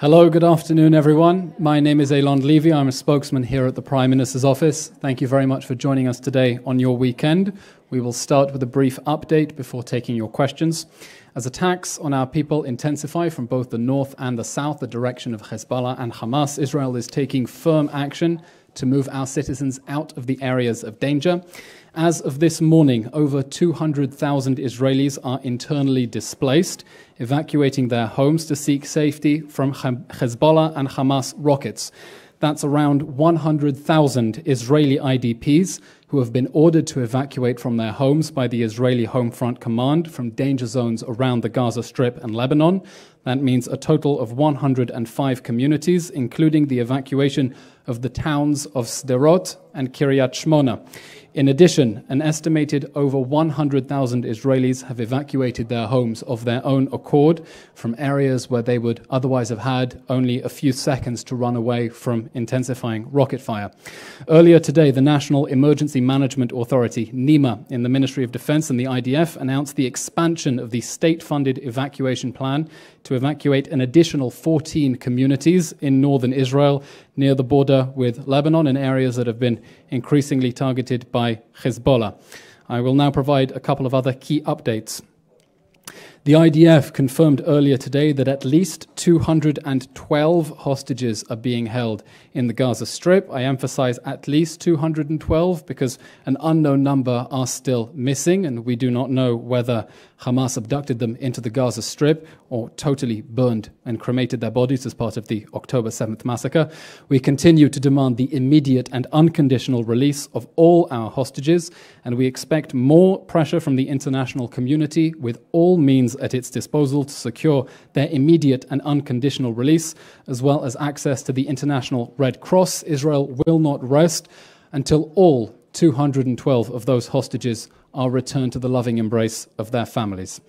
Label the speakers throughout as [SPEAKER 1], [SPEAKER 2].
[SPEAKER 1] Hello, good afternoon, everyone. My name is Eilon Levy. I'm a spokesman here at the Prime Minister's office. Thank you very much for joining us today on your weekend. We will start with a brief update before taking your questions. As attacks on our people intensify from both the north and the south, the direction of Hezbollah and Hamas, Israel is taking firm action to move our citizens out of the areas of danger. As of this morning, over 200,000 Israelis are internally displaced, evacuating their homes to seek safety from Hezbollah and Hamas rockets. That's around 100,000 Israeli IDPs who have been ordered to evacuate from their homes by the Israeli Home Front Command from danger zones around the Gaza Strip and Lebanon. That means a total of 105 communities, including the evacuation of the towns of Sderot and Kiryat Shmona. In addition, an estimated over 100,000 Israelis have evacuated their homes of their own accord from areas where they would otherwise have had only a few seconds to run away from intensifying rocket fire. Earlier today, the National Emergency Management Authority, NEMA, in the Ministry of Defense and the IDF announced the expansion of the state-funded evacuation plan to evacuate an additional 14 communities in northern Israel near the border with Lebanon in areas that have been increasingly targeted by Hezbollah. I will now provide a couple of other key updates. The IDF confirmed earlier today that at least 212 hostages are being held in the Gaza Strip. I emphasize at least 212 because an unknown number are still missing, and we do not know whether Hamas abducted them into the Gaza Strip or totally burned and cremated their bodies as part of the October 7th massacre. We continue to demand the immediate and unconditional release of all our hostages, and we expect more pressure from the international community with all means at its disposal to secure their immediate and unconditional release, as well as access to the International Red Cross. Israel will not rest until all 212 of those hostages are returned to the loving embrace of their families.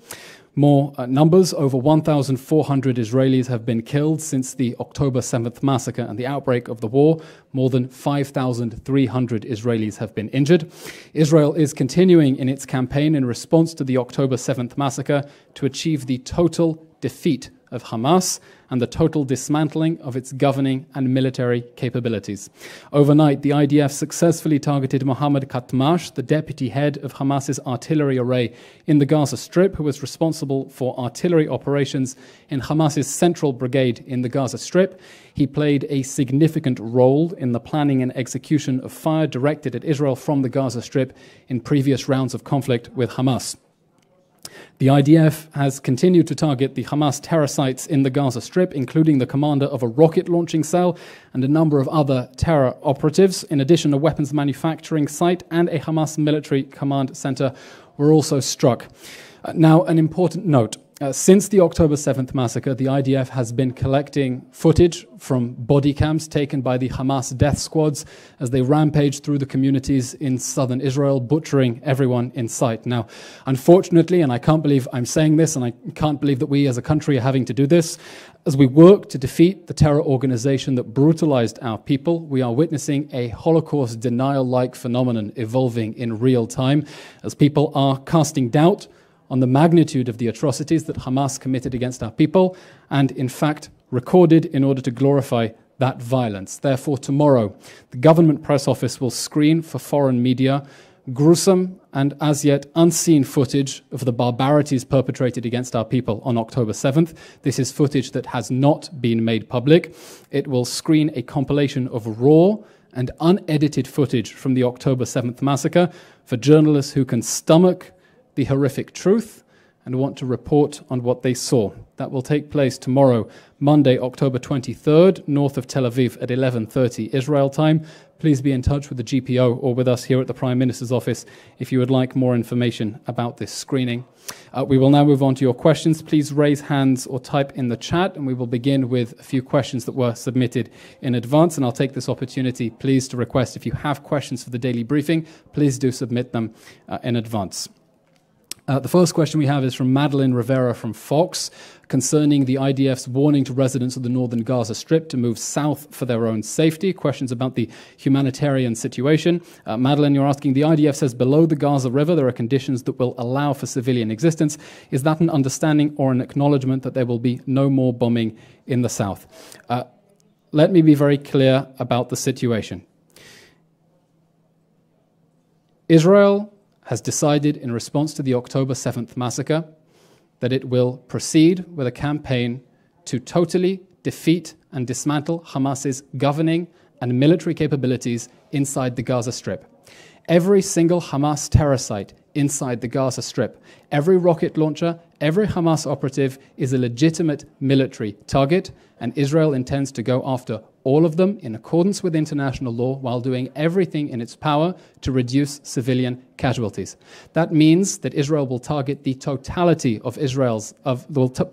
[SPEAKER 1] More numbers, over 1,400 Israelis have been killed since the October 7th massacre and the outbreak of the war. More than 5,300 Israelis have been injured. Israel is continuing in its campaign in response to the October 7th massacre to achieve the total defeat of Hamas and the total dismantling of its governing and military capabilities. Overnight, the IDF successfully targeted Mohammed Katmash, the deputy head of Hamas's artillery array in the Gaza Strip, who was responsible for artillery operations in Hamas's central brigade in the Gaza Strip. He played a significant role in the planning and execution of fire directed at Israel from the Gaza Strip in previous rounds of conflict with Hamas. The IDF has continued to target the Hamas terror sites in the Gaza Strip, including the commander of a rocket launching cell and a number of other terror operatives. In addition, a weapons manufacturing site and a Hamas military command center were also struck. Now, an important note. Since the October 7th massacre, the IDF has been collecting footage from body cams taken by the Hamas death squads as they rampage through the communities in southern Israel, butchering everyone in sight. Now, unfortunately, and I can't believe I'm saying this, and I can't believe that we as a country are having to do this, as we work to defeat the terror organization that brutalized our people, we are witnessing a Holocaust denial-like phenomenon evolving in real time as people are casting doubt on the magnitude of the atrocities that Hamas committed against our people and, in fact, recorded in order to glorify that violence. Therefore, tomorrow, the government press office will screen for foreign media gruesome and as yet unseen footage of the barbarities perpetrated against our people on October 7th. This is footage that has not been made public. It will screen a compilation of raw and unedited footage from the October 7th massacre for journalists who can stomach the horrific truth and want to report on what they saw. That will take place tomorrow, Monday, October 23rd, north of Tel Aviv at 11:30 Israel time. Please be in touch with the GPO or with us here at the Prime Minister's office if you would like more information about this screening. We will now move on to your questions. Please raise hands or type in the chat, and we will begin with a few questions that were submitted in advance. And I'll take this opportunity, please, to request if you have questions for the daily briefing, please do submit them in advance. The first question we have is from Madeline Rivera from Fox, concerning the IDF's warning to residents of the northern Gaza Strip to move south for their own safety. Questions about the humanitarian situation. Madeline, you're asking, the IDF says below the Gaza River there are conditions that will allow for civilian existence. Is that an understanding or an acknowledgement that there will be no more bombing in the south? Let me be very clear about the situation. Israel has decided in response to the October 7th massacre that it will proceed with a campaign to totally defeat and dismantle Hamas's governing and military capabilities inside the Gaza Strip. Every single Hamas terror site inside the Gaza Strip, every rocket launcher, every Hamas operative is a legitimate military target, and Israel intends to go after all of them in accordance with international law while doing everything in its power to reduce civilian casualties. That means that Israel will target the totality of Israel will target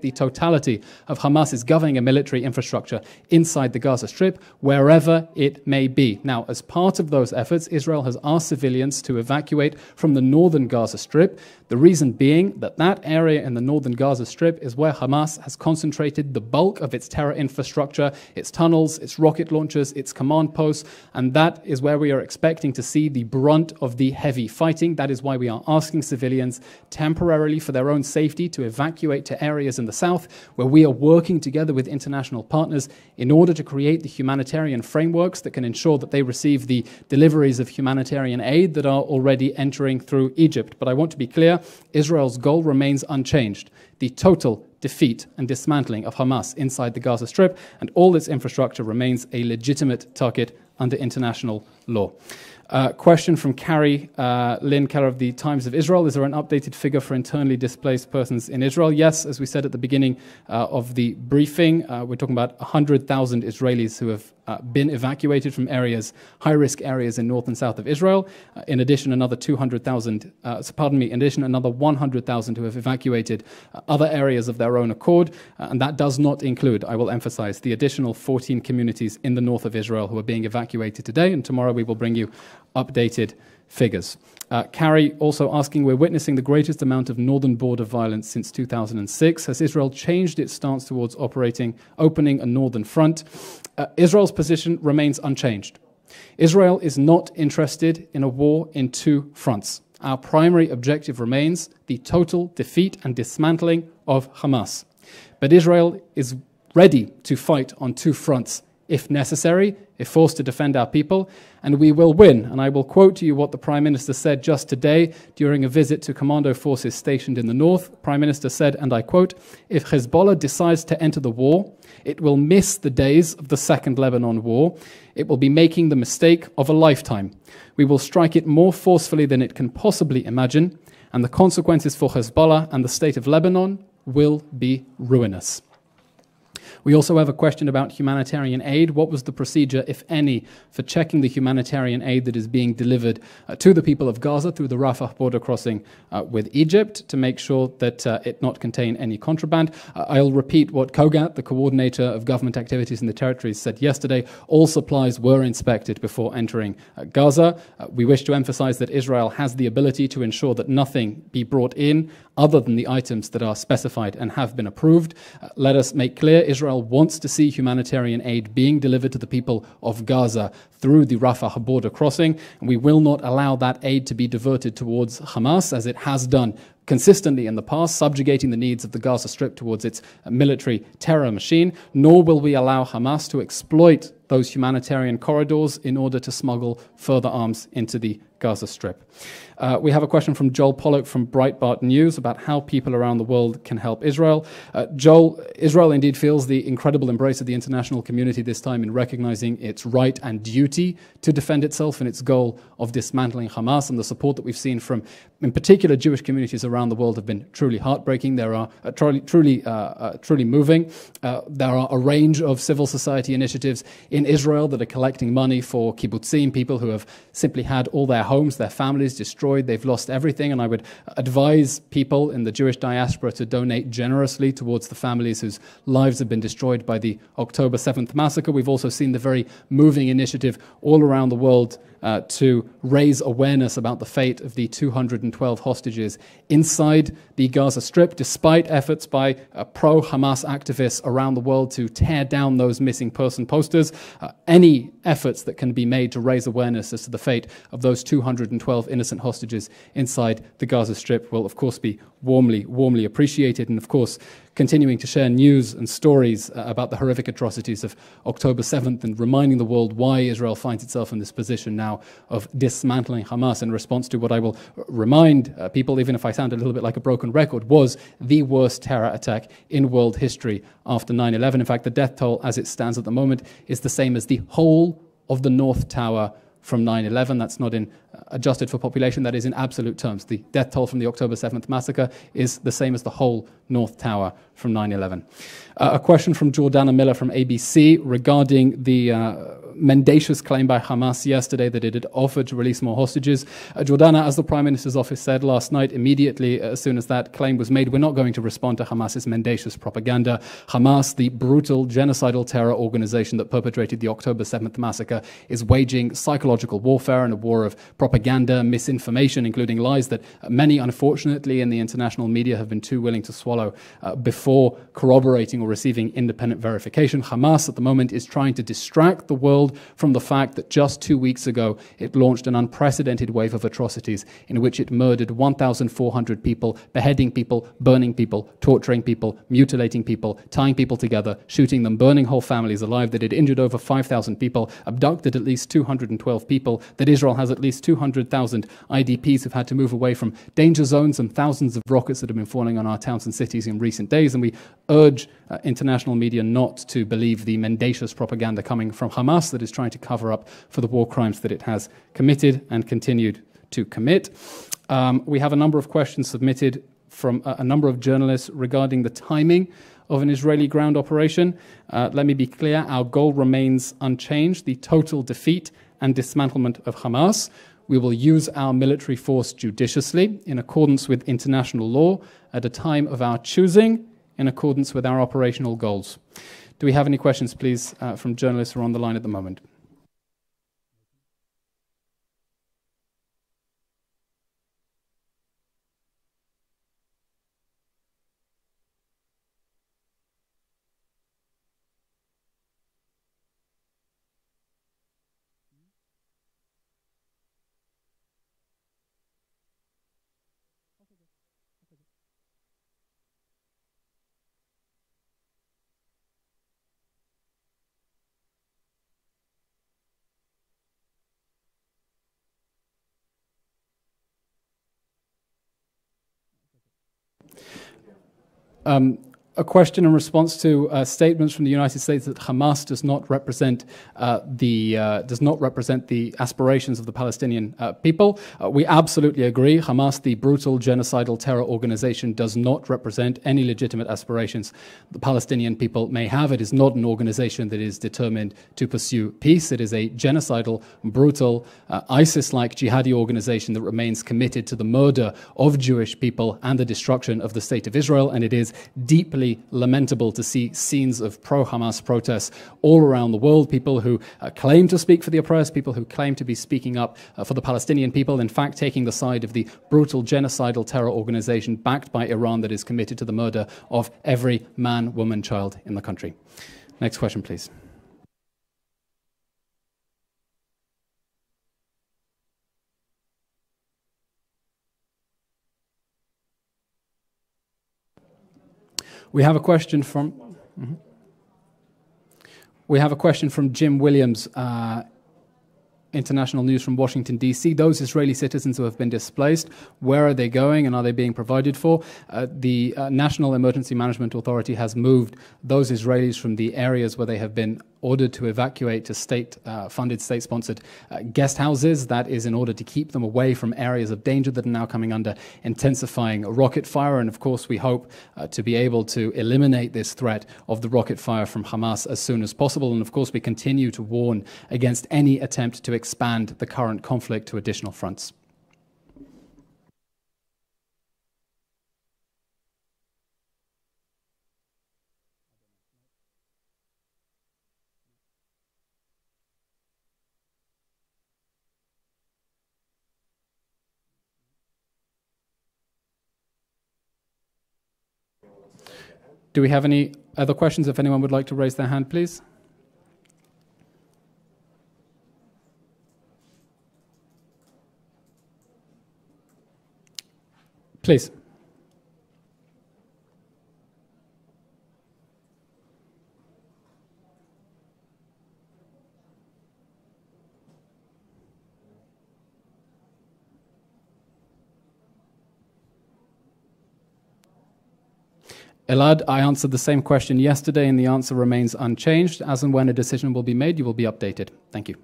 [SPEAKER 1] the totality of Hamas's governing and military infrastructure inside the Gaza Strip, wherever it may be. Now, as part of those efforts, Israel has asked civilians to evacuate from the northern Gaza Strip, the reason being that that area in the northern Gaza Strip is where Hamas has concentrated the bulk of its terror infrastructure, its tunnels, its rocket launchers, its command posts, and that is where we are expecting to see the brunt of the heavy fighting. That is why we are asking civilians temporarily for their own safety to evacuate to areas in the south, where we are working together with international partners in order to create the humanitarian frameworks that can ensure that they receive the deliveries of humanitarian aid that are already entering through Egypt. But I want to be clear, Israel's goal remains unchanged: the total defeat and dismantling of Hamas inside the Gaza Strip, and all its infrastructure remains a legitimate target under international law. Question from Carrie Lynn Keller of the Times of Israel. Is there an updated figure for internally displaced persons in Israel? Yes, as we said at the beginning of the briefing, we're talking about 100,000 Israelis who have been evacuated from high-risk areas in north and south of Israel. In addition, another 100,000 who have evacuated other areas of their own accord. And that does not include, I will emphasize, the additional 14 communities in the north of Israel who are being evacuated today. And tomorrow we will bring you updated figures. Carrie also asking, we're witnessing the greatest amount of northern border violence since 2006. Has Israel changed its stance towards opening a northern front? Israel's position remains unchanged. Israel is not interested in a war in two fronts. Our primary objective remains the total defeat and dismantling of Hamas. But Israel is ready to fight on two fronts if necessary, if forced to defend our people, and we will win. And I will quote to you what the Prime Minister said just today during a visit to commando forces stationed in the north. The Prime Minister said, and I quote, "If Hezbollah decides to enter the war, it will miss the days of the Second Lebanon War. It will be making the mistake of a lifetime. We will strike it more forcefully than it can possibly imagine, and the consequences for Hezbollah and the state of Lebanon will be ruinous." We also have a question about humanitarian aid. What was the procedure, if any, for checking the humanitarian aid that is being delivered to the people of Gaza through the Rafah border crossing with Egypt to make sure that it not contain any contraband? I'll repeat what COGAT, the coordinator of government activities in the territories, said yesterday. All supplies were inspected before entering Gaza. We wish to emphasize that Israel has the ability to ensure that nothing be brought in other than the items that are specified and have been approved. Let us make clear, Israel wants to see humanitarian aid being delivered to the people of Gaza through the Rafah border crossing, and we will not allow that aid to be diverted towards Hamas, as it has done consistently in the past, subjugating the needs of the Gaza Strip towards its military terror machine, nor will we allow Hamas to exploit those humanitarian corridors in order to smuggle further arms into the Gaza Strip. We have a question from Joel Pollock from Breitbart News about how people around the world can help Israel. Joel, Israel indeed feels the incredible embrace of the international community this time in recognizing its right and duty to defend itself in its goal of dismantling Hamas, and the support that we've seen from, in particular, Jewish communities around the world have been truly heartbreaking. There are truly moving. There are a range of civil society initiatives in Israel that are collecting money for kibbutzim, people who have simply had all their homes, their families destroyed, they've lost everything. And I would advise people in the Jewish diaspora to donate generously towards the families whose lives have been destroyed by the October 7th massacre. We've also seen the very moving initiative all around the world to raise awareness about the fate of the 212 hostages inside the Gaza Strip, despite efforts by pro-Hamas activists around the world to tear down those missing person posters. Any efforts that can be made to raise awareness as to the fate of those 212 innocent hostages inside the Gaza Strip will, of course, be warmly appreciated. And, of course, continuing to share news and stories about the horrific atrocities of October 7th and reminding the world why Israel finds itself in this position now of dismantling Hamas in response to what I will remind people, even if I sound a little bit like a broken record, was the worst terror attack in world history after 9/11. In fact, the death toll as it stands at the moment is the same as the whole of the North Tower from 9/11. That's not in adjusted for population, that is in absolute terms. The death toll from the October 7th massacre is the same as the whole North Tower from 9/11. A question from Jordana Miller from ABC regarding the mendacious claim by Hamas yesterday that it had offered to release more hostages. Jordana, as the Prime Minister's office said last night, immediately as soon as that claim was made, we're not going to respond to Hamas's mendacious propaganda. Hamas, the brutal genocidal terror organization that perpetrated the October 7th massacre, is waging psychological warfare and a war of propaganda, misinformation, including lies that many, unfortunately, in the international media have been too willing to swallow before corroborating or receiving independent verification. Hamas at the moment is trying to distract the world from the fact that just 2 weeks ago it launched an unprecedented wave of atrocities in which it murdered 1,400 people, beheading people, burning people, torturing people, mutilating people, tying people together, shooting them, burning whole families alive, that it injured over 5,000 people, abducted at least 212 people, that Israel has at least 200,000 IDPs who've had to move away from danger zones, and thousands of rockets that have been falling on our towns and cities in recent days. And we urge international media not to believe the mendacious propaganda coming from Hamas that is trying to cover up for the war crimes that it has committed and continued to commit. We have a number of questions submitted from a number of journalists regarding the timing of an Israeli ground operation. Let me be clear, our goal remains unchanged, the total defeat and dismantlement of Hamas. We will use our military force judiciously in accordance with international law at a time of our choosing in accordance with our operational goals. Do we have any questions, please, from journalists who are on the line at the moment? A question in response to statements from the United States that Hamas does not represent the aspirations of the Palestinian people. We absolutely agree. Hamas, the brutal genocidal terror organization, does not represent any legitimate aspirations the Palestinian people may have. It is not an organization that is determined to pursue peace. It is a genocidal, brutal, ISIS-like jihadi organization that remains committed to the murder of Jewish people and the destruction of the state of Israel. And it is deeply lamentable to see scenes of pro-Hamas protests all around the world, people who claim to speak for the oppressed, people who claim to be speaking up for the Palestinian people, in fact taking the side of the brutal genocidal terror organization backed by Iran that is committed to the murder of every man, woman, child in the country. Next question, please. We have a question from Jim Williams, International News from Washington, D.C. Those Israeli citizens who have been displaced, where are they going and are they being provided for? The National Emergency Management Authority has moved those Israelis from the areas where they have been ordered to evacuate to state-funded, state-sponsored guest houses. That is in order to keep them away from areas of danger that are now coming under intensifying rocket fire. And of course, we hope to be able to eliminate this threat of the rocket fire from Hamas as soon as possible. And of course, we continue to warn against any attempt to expand the current conflict to additional fronts. Do we have any other questions? If anyone would like to raise their hand, please. Please. Elad, I answered the same question yesterday, and the answer remains unchanged. As and when a decision will be made, you will be updated. Thank you.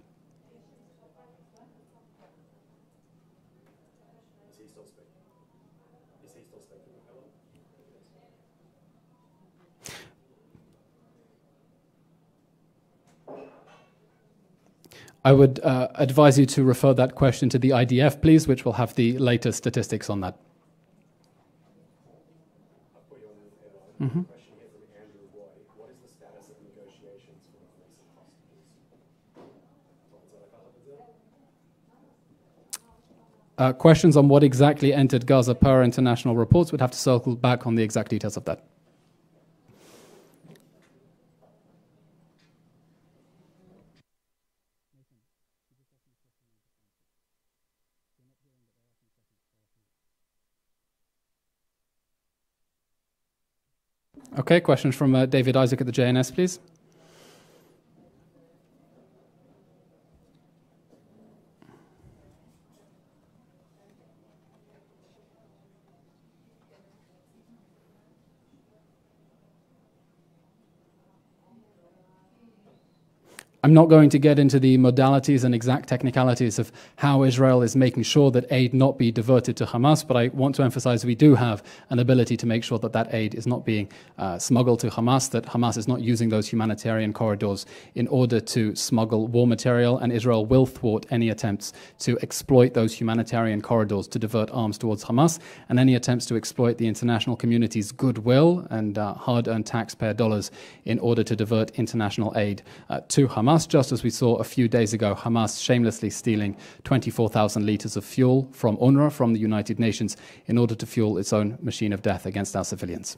[SPEAKER 1] I would advise you to refer that question to the IDF, please, which will have the latest statistics on that. Mm-hmm.
[SPEAKER 2] Question here from Andrew Roy. What is the status of negotiations for the release of hostages?
[SPEAKER 1] Questions on what exactly entered Gaza per international reports would have to circle back on the exact details of that. Okay, questions from David Isaac at the JNS, please. I'm not going to get into the modalities and exact technicalities of how Israel is making sure that aid not be diverted to Hamas, but I want to emphasize we do have an ability to make sure that that aid is not being smuggled to Hamas, that Hamas is not using those humanitarian corridors in order to smuggle war material, and Israel will thwart any attempts to exploit those humanitarian corridors to divert arms towards Hamas, and any attempts to exploit the international community's goodwill and hard-earned taxpayer dollars in order to divert international aid to Hamas. Just as we saw a few days ago, Hamas shamelessly stealing 24,000 liters of fuel from UNRWA, from the United Nations, in order to fuel its own machine of death against our civilians.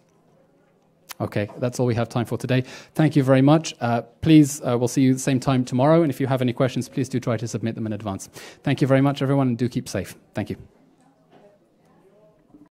[SPEAKER 1] Okay, that's all we have time for today. Thank you very much. Please, we'll see you at the same time tomorrow. And if you have any questions, please do try to submit them in advance. Thank you very much, everyone, and do keep safe. Thank you.